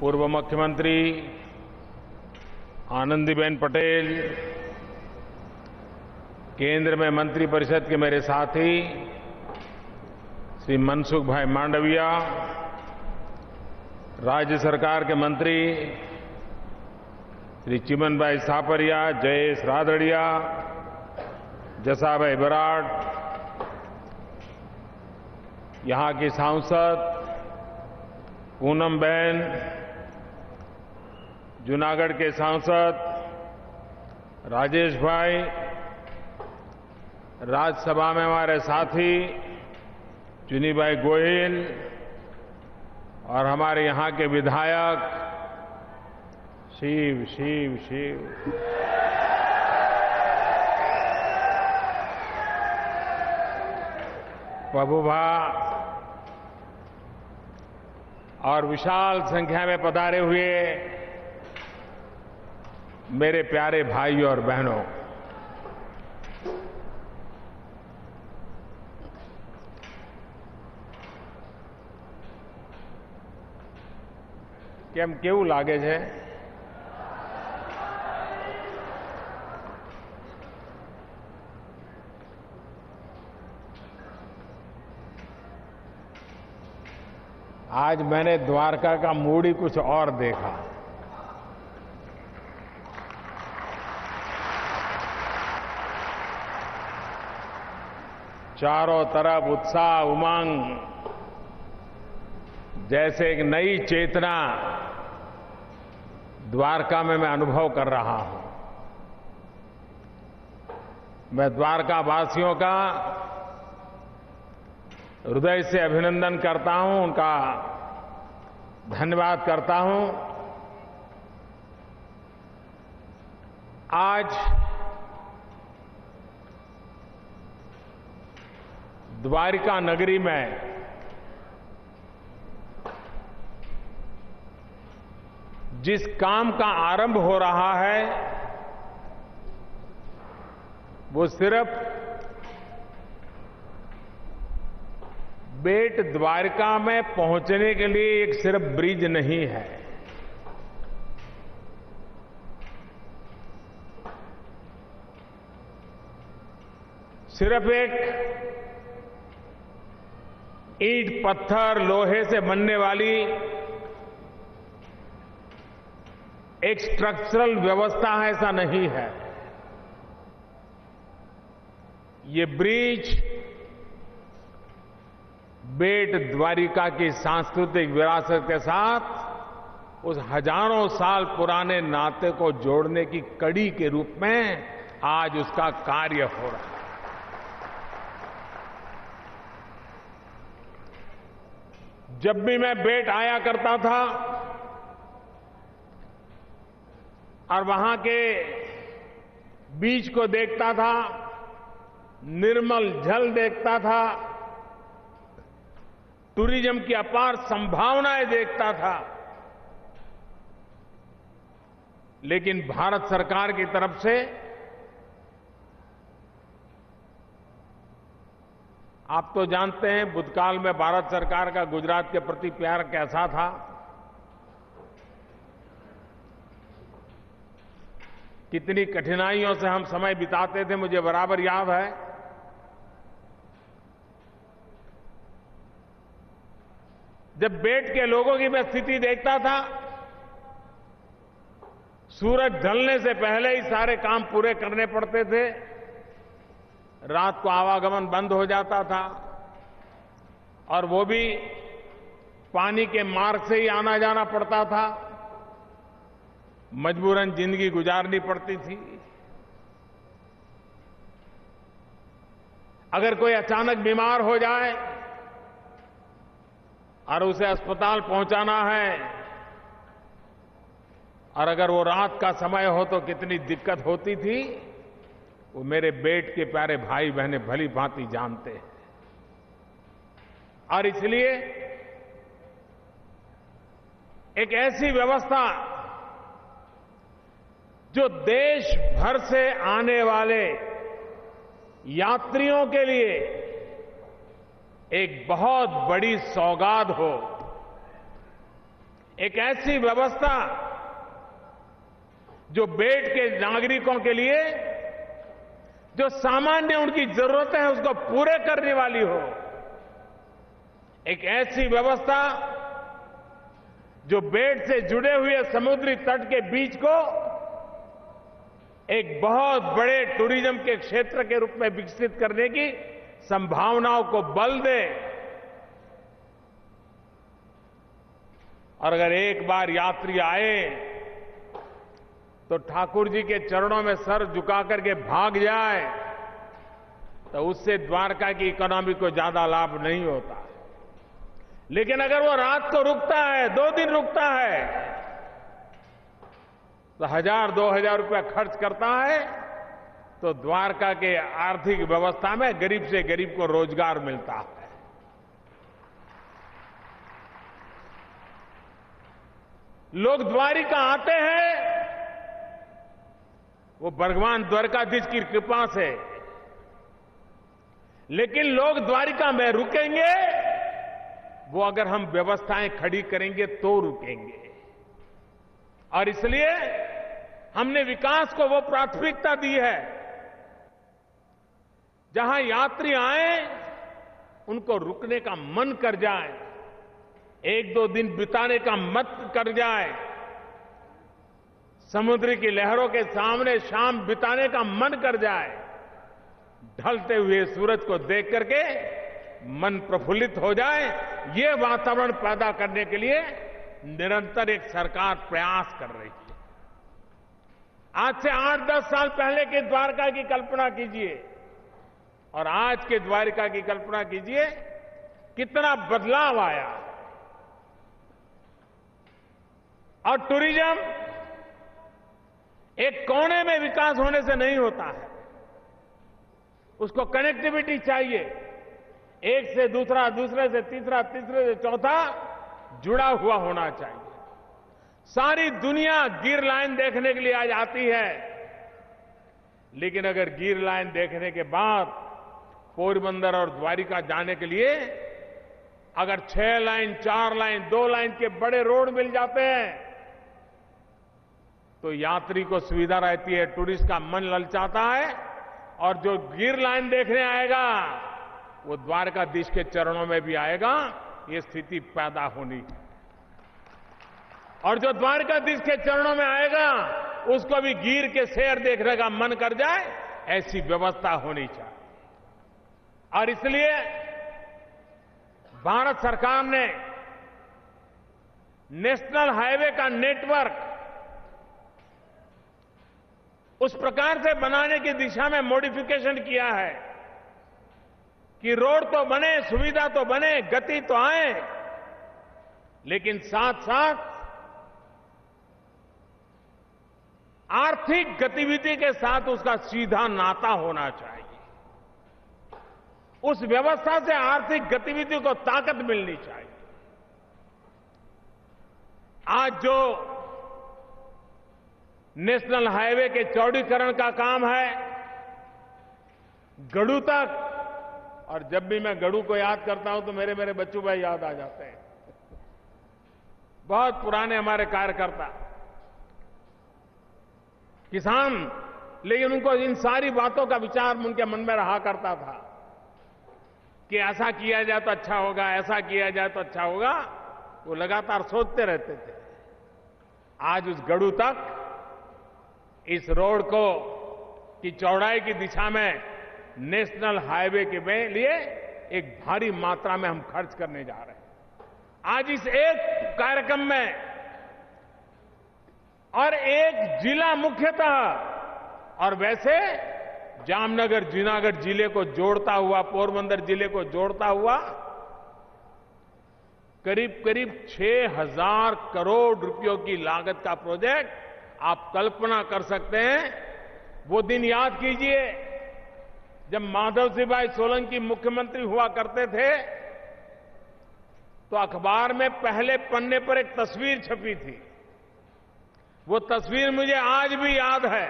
पूर्व मुख्यमंत्री आनंदीबेन पटेल, केंद्र में मंत्रिपरिषद के मेरे साथी श्री मनसुख भाई मांडविया, राज्य सरकार के मंत्री श्री चिमन भाई सापरिया, जयेश रादड़िया, जसा भाई बराड़, यहां की सांसद पूनम बहन, जूनागढ़ के सांसद राजेश भाई, राज्यसभा में हमारे साथी चुनी भाई गोहिल और हमारे यहां के विधायक शिव शिव शिव प्रभुभा और विशाल संख्या में पधारे हुए मेरे प्यारे भाइयों और बहनों, કેમ કેવું લાગે છે? आज मैंने द्वारका का मूड ही कुछ और देखा। चारों तरफ उत्साह, उमंग, जैसे एक नई चेतना द्वारका में मैं अनुभव कर रहा हूं। मैं द्वारका वासियों का हृदय से अभिनंदन करता हूं, उनका धन्यवाद करता हूं। आज द्वारिका नगरी में जिस काम का आरंभ हो रहा है वो सिर्फ बेट द्वारका में पहुंचने के लिए एक सिर्फ ब्रिज नहीं है, सिर्फ एक ईंट पत्थर लोहे से बनने वाली एक स्ट्रक्चरल व्यवस्था है, ऐसा नहीं है। ये ब्रिज बेट द्वारिका की सांस्कृतिक विरासत के साथ उस हजारों साल पुराने नाते को जोड़ने की कड़ी के रूप में आज उसका कार्य हो रहा है। जब भी मैं बेट आया करता था और वहां के बीच को देखता था, निर्मल जल देखता था, टूरिज्म की अपार संभावनाएं देखता था, लेकिन भारत सरकार की तरफ से आप तो जानते हैं भूतकाल में भारत सरकार का गुजरात के प्रति प्यार कैसा था। कितनी कठिनाइयों से हम समय बिताते थे, मुझे बराबर याद है। जब बेट के लोगों की मैं स्थिति देखता था, सूरज ढलने से पहले ही सारे काम पूरे करने पड़ते थे, रात को आवागमन बंद हो जाता था और वो भी पानी के मार्ग से ही आना जाना पड़ता था, मजबूरन जिंदगी गुजारनी पड़ती थी। अगर कोई अचानक बीमार हो जाए और उसे अस्पताल पहुंचाना है और अगर वो रात का समय हो तो कितनी दिक्कत होती थी, वो मेरे बेट के प्यारे भाई बहने भली भांति जानते हैं। और इसलिए एक ऐसी व्यवस्था जो देश भर से आने वाले यात्रियों के लिए एक बहुत बड़ी सौगात हो, एक ऐसी व्यवस्था जो बेट के नागरिकों के लिए जो सामान्य उनकी जरूरतें हैं उसको पूरे करने वाली हो, एक ऐसी व्यवस्था जो बेट से जुड़े हुए समुद्री तट के बीच को एक बहुत बड़े टूरिज्म के क्षेत्र के रूप में विकसित करने की संभावनाओं को बल दे। और अगर एक बार यात्री आए तो ठाकुर जी के चरणों में सर झुका करके भाग जाए तो उससे द्वारका की इकोनॉमी को ज्यादा लाभ नहीं होता। लेकिन अगर वो रात को रुकता है, 2 दिन रुकता है, तो 1000-2000 रुपया खर्च करता है तो द्वारका के आर्थिक व्यवस्था में गरीब से गरीब को रोजगार मिलता है। लोग द्वारिका आते हैं वो भगवान द्वारकाधीश की कृपा से, लेकिन लोग द्वारिका में रुकेंगे वो अगर हम व्यवस्थाएं खड़ी करेंगे तो रुकेंगे। और इसलिए हमने विकास को वो प्राथमिकता दी है जहां यात्री आए उनको रुकने का मन कर जाए, 1-2 दिन बिताने का मत कर जाए, समुद्र की लहरों के सामने शाम बिताने का मन कर जाए, ढलते हुए सूरज को देख करके मन प्रफुल्लित हो जाए, ये वातावरण पैदा करने के लिए निरंतर एक सरकार प्रयास कर रही है। आज से 8-10 साल पहले के द्वारका की कल्पना कीजिए और आज के द्वारका की कल्पना कीजिए, कितना बदलाव आया। और टूरिज्म एक कोने में विकास होने से नहीं होता है, उसको कनेक्टिविटी चाहिए, एक से दूसरा, दूसरे से तीसरा, तीसरे से चौथा जुड़ा हुआ होना चाहिए। सारी दुनिया गिर लाइन देखने के लिए आज आती है, लेकिन अगर गिर लाइन देखने के बाद पोरबंदर और द्वारिका जाने के लिए अगर 6 लाइन, 4 लाइन, 2 लाइन के बड़े रोड मिल जाते हैं तो यात्री को सुविधा रहती है, टूरिस्ट का मन ललचाता है, और जो गिर लाइन देखने आएगा वो द्वारकाधीश के चरणों में भी आएगा। ये स्थिति पैदा होनी है। और जो द्वारकाधीश के चरणों में आएगा उसको भी गिर के शेर देखने का मन कर जाए, ऐसी व्यवस्था होनी चाहिए। और इसलिए भारत सरकार ने नेशनल हाईवे का नेटवर्क उस प्रकार से बनाने की दिशा में मॉडिफिकेशन किया है कि रोड तो बने, सुविधा तो बने, गति तो आए, लेकिन साथ साथ आर्थिक गतिविधि के साथ उसका सीधा नाता होना चाहिए। उस व्यवस्था से आर्थिक गतिविधि को ताकत मिलनी चाहिए। आज जो नेशनल हाईवे के चौड़ीकरण का काम है गढ़ू तक, और जब भी मैं गढ़ू को याद करता हूं तो मेरे बच्चू भाई याद आ जाते हैं, बहुत पुराने हमारे कार्यकर्ता किसान, लेकिन उनको इन सारी बातों का विचार उनके मन में रहा करता था कि ऐसा किया जाए तो अच्छा होगा, ऐसा किया जाए तो अच्छा होगा। वो लगातार सोचते रहते थे। आज उस गढ़ू तक इस रोड को की चौड़ाई की दिशा में नेशनल हाईवे के लिए एक भारी मात्रा में हम खर्च करने जा रहे हैं। आज इस एक कार्यक्रम में और एक जिला मुख्यतः, और वैसे जामनगर जूनागढ़ जिले को जोड़ता हुआ, पोरबंदर जिले को जोड़ता हुआ करीब करीब 6,000 करोड़ रुपयों की लागत का प्रोजेक्ट। आप कल्पना कर सकते हैं, वो दिन याद कीजिए जब माधव सिंह भाई सोलंकी मुख्यमंत्री हुआ करते थे तो अखबार में पहले पन्ने पर एक तस्वीर छपी थी। वो तस्वीर मुझे आज भी याद है।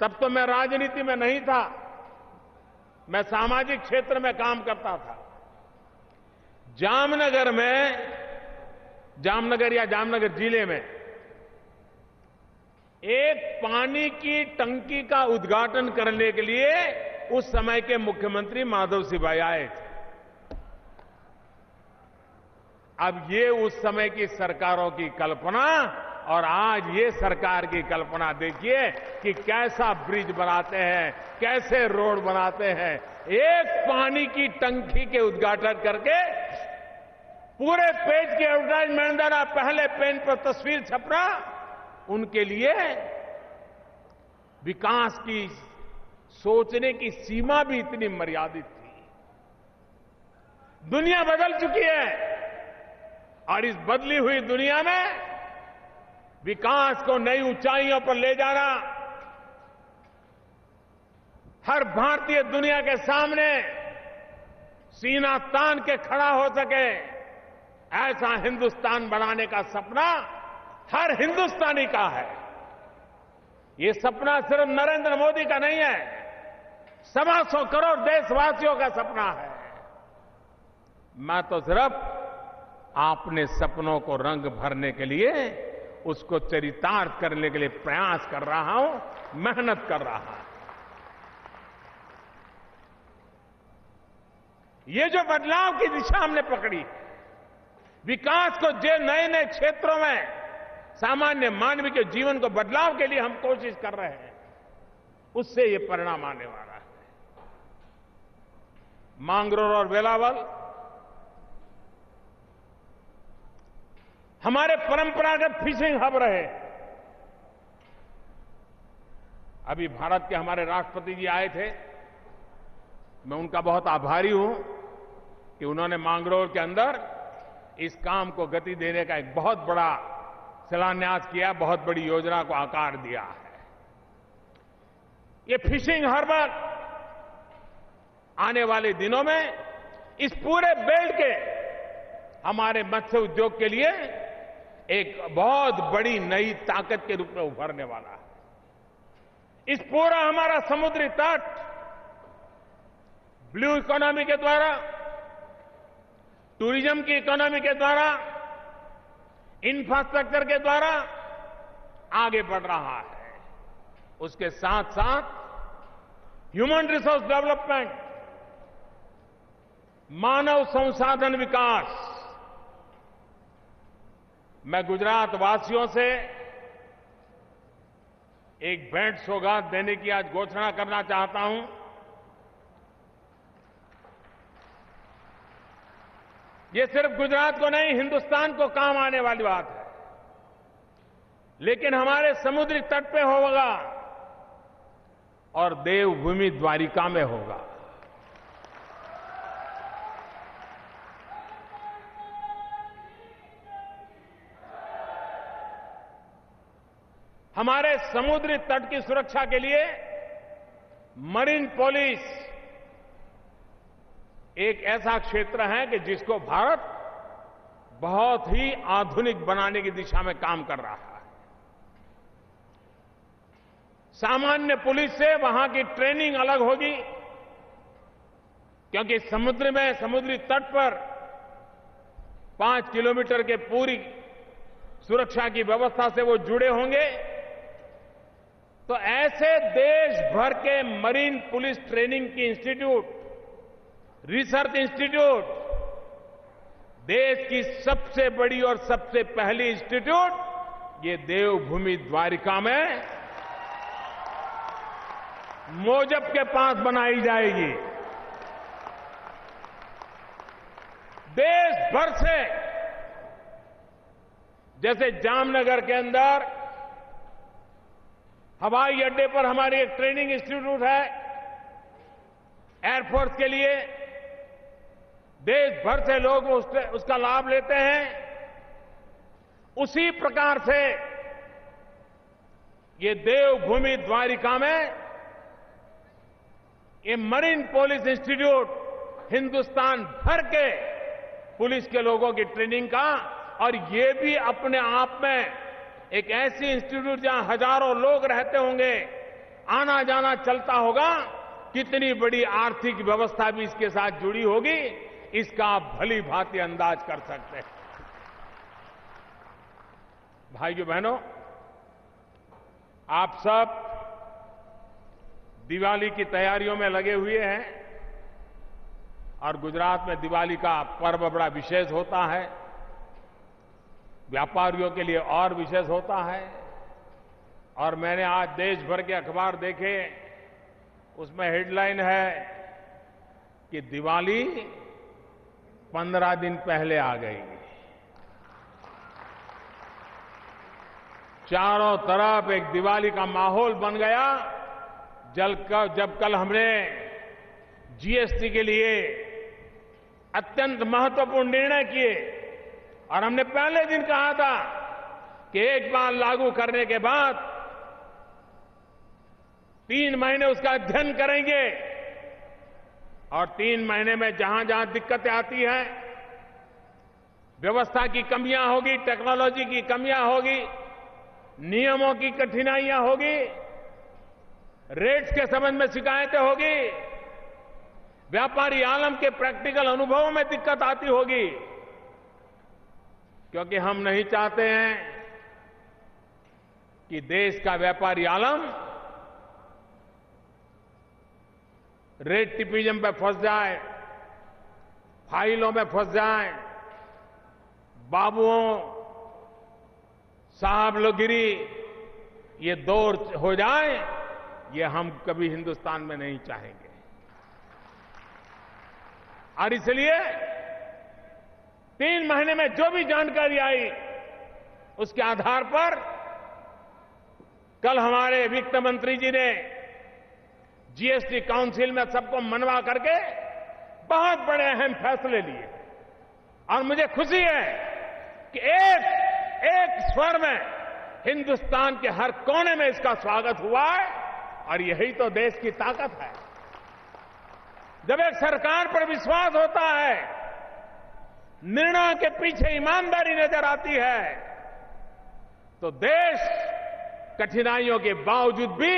तब तो मैं राजनीति में नहीं था, मैं सामाजिक क्षेत्र में काम करता था। जामनगर में जामनगर या जामनगर जिले में एक पानी की टंकी का उद्घाटन करने के लिए उस समय के मुख्यमंत्री माधव सिंह भाई आए थे। अब ये उस समय की सरकारों की कल्पना और आज ये सरकार की कल्पना देखिए कि कैसा ब्रिज बनाते हैं, कैसे रोड बनाते हैं। एक पानी की टंकी के उद्घाटन करके पूरे पेज की एडवर्टाइजमेंट देना, पहले पेन पर तस्वीर छपना, उनके लिए विकास की सोचने की सीमा भी इतनी मर्यादित थी। दुनिया बदल चुकी है और इस बदली हुई दुनिया में विकास को नई ऊंचाइयों पर ले जाना हर भारतीय दुनिया के सामने सीना तान के खड़ा हो सके, ऐसा हिंदुस्तान बनाने का सपना हर हिंदुस्तानी का है। ये सपना सिर्फ नरेंद्र मोदी का नहीं है, 125 करोड़ देशवासियों का सपना है। मैं तो सिर्फ अपने सपनों को रंग भरने के लिए, उसको चरितार्थ करने के लिए प्रयास कर रहा हूं, मेहनत कर रहा हूं। ये जो बदलाव की दिशा हमने पकड़ी, विकास को जो नए नए क्षेत्रों में सामान्य मानव के जीवन को बदलाव के लिए हम कोशिश कर रहे हैं, उससे ये परिणाम आने वाला है। मांगरोल और वेलावल हमारे परंपरागत फिशिंग हब रहे। अभी भारत के हमारे राष्ट्रपति जी आए थे, मैं उनका बहुत आभारी हूं कि उन्होंने मांगरोल के अंदर इस काम को गति देने का एक बहुत बड़ा शिलान्यास किया, बहुत बड़ी योजना को आकार दिया है। ये फिशिंग हार्बर आने वाले दिनों में इस पूरे बेल्ट के हमारे मत्स्य उद्योग के लिए एक बहुत बड़ी नई ताकत के रूप में उभरने वाला है। इस पूरा हमारा समुद्री तट ब्लू इकोनॉमी के द्वारा, टूरिज्म की इकोनॉमी के द्वारा, इंफ्रास्ट्रक्चर के द्वारा आगे बढ़ रहा है। उसके साथ साथ ह्यूमन रिसोर्स डेवलपमेंट, मानव संसाधन विकास। मैं गुजरात वासियों से एक भेंट सौगात देने की आज घोषणा करना चाहता हूं। ये सिर्फ गुजरात को नहीं, हिंदुस्तान को काम आने वाली बात है, लेकिन हमारे समुद्री तट पे होगा और देवभूमि द्वारिका में होगा। हमारे समुद्री तट की सुरक्षा के लिए मरीन पुलिस एक ऐसा क्षेत्र है कि जिसको भारत बहुत ही आधुनिक बनाने की दिशा में काम कर रहा है। सामान्य पुलिस से वहां की ट्रेनिंग अलग होगी, क्योंकि समुद्र में, समुद्री तट पर 5 किलोमीटर के पूरी सुरक्षा की व्यवस्था से वो जुड़े होंगे। तो ऐसे देश भर के मरीन पुलिस ट्रेनिंग की इंस्टीट्यूट, रिसर्च इंस्टीट्यूट, देश की सबसे बड़ी और सबसे पहली इंस्टीट्यूट ये देवभूमि द्वारिका में मोजप के पास बनाई जाएगी। देश भर से, जैसे जामनगर के अंदर हवाई अड्डे पर हमारी एक ट्रेनिंग इंस्टीट्यूट है एयरफोर्स के लिए, देश भर से लोग उसका लाभ लेते हैं। उसी प्रकार से ये देवभूमि द्वारिका में ये मरीन पुलिस इंस्टीट्यूट हिंदुस्तान भर के पुलिस के लोगों की ट्रेनिंग का, और ये भी अपने आप में एक ऐसी इंस्टीट्यूट जहां हजारों लोग रहते होंगे, आना जाना चलता होगा, कितनी बड़ी आर्थिक व्यवस्था भी इसके साथ जुड़ी होगी, इसका आप भली भांति अंदाज कर सकते हैं। भाइयों बहनों, आप सब दिवाली की तैयारियों में लगे हुए हैं और गुजरात में दिवाली का पर्व बड़ा विशेष होता है, व्यापारियों के लिए और विशेष होता है। और मैंने आज देश भर के अखबार देखे, उसमें हेडलाइन है कि दिवाली 15 दिन पहले आ गई। चारों तरफ एक दिवाली का माहौल बन गया। जब कल हमने जीएसटी के लिए अत्यंत महत्वपूर्ण निर्णय किए और हमने पहले दिन कहा था कि एक बार लागू करने के बाद 3 महीने उसका अध्ययन करेंगे और 3 महीने में जहां जहां दिक्कतें आती हैं, व्यवस्था की कमियां होगी, टेक्नोलॉजी की कमियां होगी, नियमों की कठिनाइयां होगी, रेट्स के संबंध में शिकायतें होगी, व्यापारी आलम के प्रैक्टिकल अनुभवों में दिक्कत आती होगी, क्योंकि हम नहीं चाहते हैं कि देश का व्यापारी आलम रेट टिपिज्म पे फंस जाए, फाइलों में फंस जाए, बाबुओं साहब लोगिरी ये दौर हो जाए, ये हम कभी हिंदुस्तान में नहीं चाहेंगे। और इसलिए 3 महीने में जो भी जानकारी आई, उसके आधार पर कल हमारे वित्त मंत्री जी ने जीएसटी काउंसिल में सबको मनवा करके बहुत बड़े अहम फैसले लिए। और मुझे खुशी है कि एक स्वर में हिंदुस्तान के हर कोने में इसका स्वागत हुआ है, और यही तो देश की ताकत है। जब एक सरकार पर विश्वास होता है, निर्णय के पीछे ईमानदारी नजर आती है, तो देश कठिनाइयों के बावजूद भी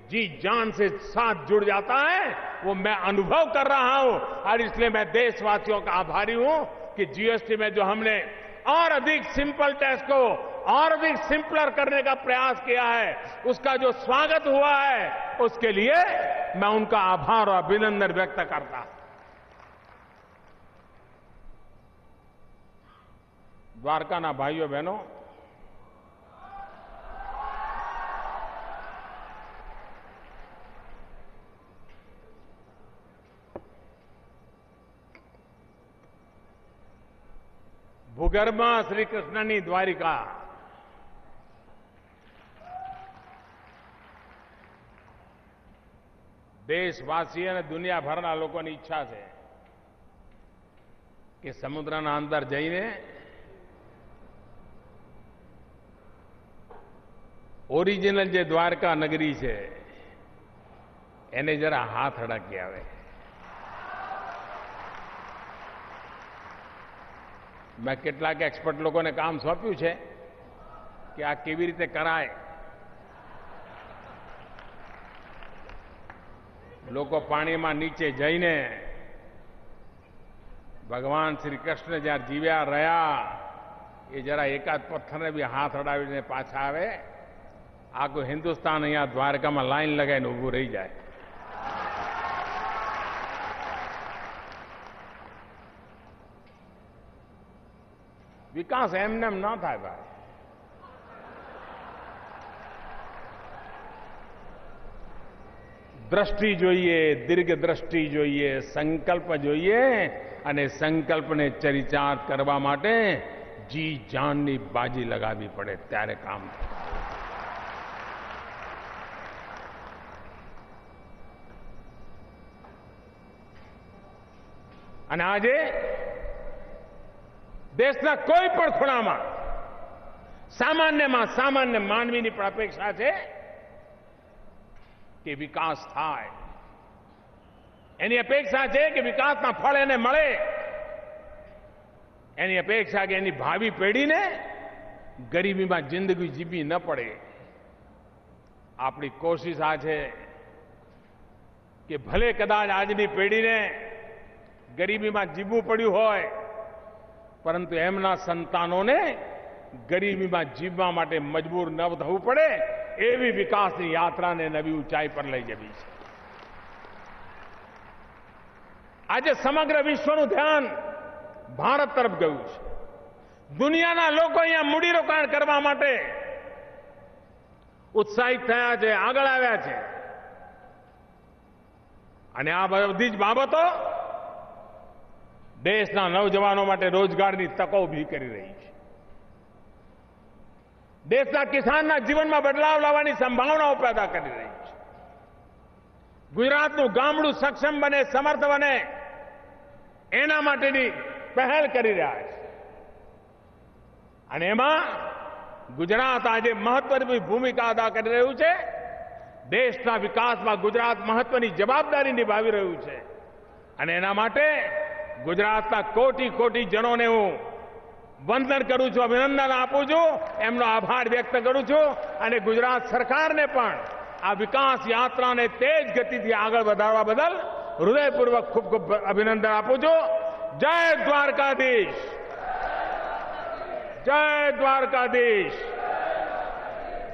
जी जान से साथ जुड़ जाता है। वो मैं अनुभव कर रहा हूं, और इसलिए मैं देशवासियों का आभारी हूं कि जीएसटी में जो हमने और अधिक सिंपल टैक्स को और अधिक सिंपलर करने का प्रयास किया है, उसका जो स्वागत हुआ है, उसके लिए मैं उनका आभार और अभिनंदन व्यक्त करता हूं। द्वारका ना भाइयों बहनों, ભૂગર્ભમાં શ્રી કૃષ્ણની દ્વારિકા દેશવાસી અને દુનિયાભરના લોકોની ઈચ્છા છે કે સમુદ્રના અંદર જઈને ઓરિજિનલ જે દ્વારકા નગરી છે એને જરા હાથ અડકી આવે। मैं કેટલાક एक्सपर्ट લોકોને કામ સોંપ્યું છે કે આ કેવી રીતે કરાય। લોકો પાણીમાં નીચે જઈને ભગવાન શ્રી કૃષ્ણ જ્યાં જીવ્યા રહ્યા, એ જરા એકાદ પથ્થરને બી હાથ અડાવીને પાછા આવે, આખું હિન્દુસ્તાન અહીંયા દ્વારકામાં લાઈન લગાવીને ઊભું રહી જાય। विकास एमनेम ना था भाई। दृष्टि जोईए, दीर्घ दृष्टि जोईए, संकल्प जोईए, अने संकल्पने चरितार्थ करवा माटे जी जाननी बाजी लगावी पड़े, त्यारे काम थाय। अने आजे देशना कोई पण खूणामां सामान्यमां सामान्य मानवीनी पण अपेक्षा छे कि विकास थाय। एनी अपेक्षा छे कि विकासना फळ एने मळे। एनी अपेक्षा कि एनी भावी पेढ़ीने गरीबीमां जिंदगी जीवी न पड़े। आपणी कोशिश आ छे कि भले कदाच आजनी पेढ़ीने गरीबीमां जीवવું પડ્યું હોય, परंतु एमना संतानोने ગરીબીમાં જીવવા માટે મજબૂર ન થવું પડે એવી વિકાસની યાત્રાને નવી ઊંચાઈ પર લઈ જવી છે. આજે સમગ્ર વિશ્વનું ધ્યાન ભારત તરફ ગયું છે. દુનિયાના લોકો અહીંયા મૂડીરોકાણ કરવા માટે ઉત્સાહિત થયા છે, આગળ આવ્યા છે. અને આ બધી જ બાબતો દેશના નવજવાનો માટે રોજગારની તકો ઊભી કરી રહી છે. દેશના કિસાનના જીવનમાં બદલાવ લાવવાની સંભાવનાઓ પેદા કરી રહી છે. ગુજરાતનું ગામડું સક્ષમ બને, સમર્થ બને, એના માટેની પહેલ કરી રહ્યા છે. અને એમાં ગુજરાત આજે મહત્વની ભૂમિકા અદા કરી રહ્યું છે. દેશના વિકાસમાં ગુજરાત મહત્વની જવાબદારી નિભાવી રહ્યું છે. અને એના માટે ગુજરાતના કોટી કોટી જનોને હું વંદન કરું છું, અભિનંદન આપું છું, એમનો આભાર વ્યક્ત કરું છું. અને ગુજરાત સરકારને પણ આ વિકાસ યાત્રાને તેજ ગતિથી આગળ વધારવા બદલ હૃદયપૂર્વક ખૂબ ખૂબ અભિનંદન આપું છું. જય દ્વારકાધીશ, જય દ્વારકાધીશ,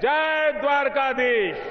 જય દ્વારકાધીશ.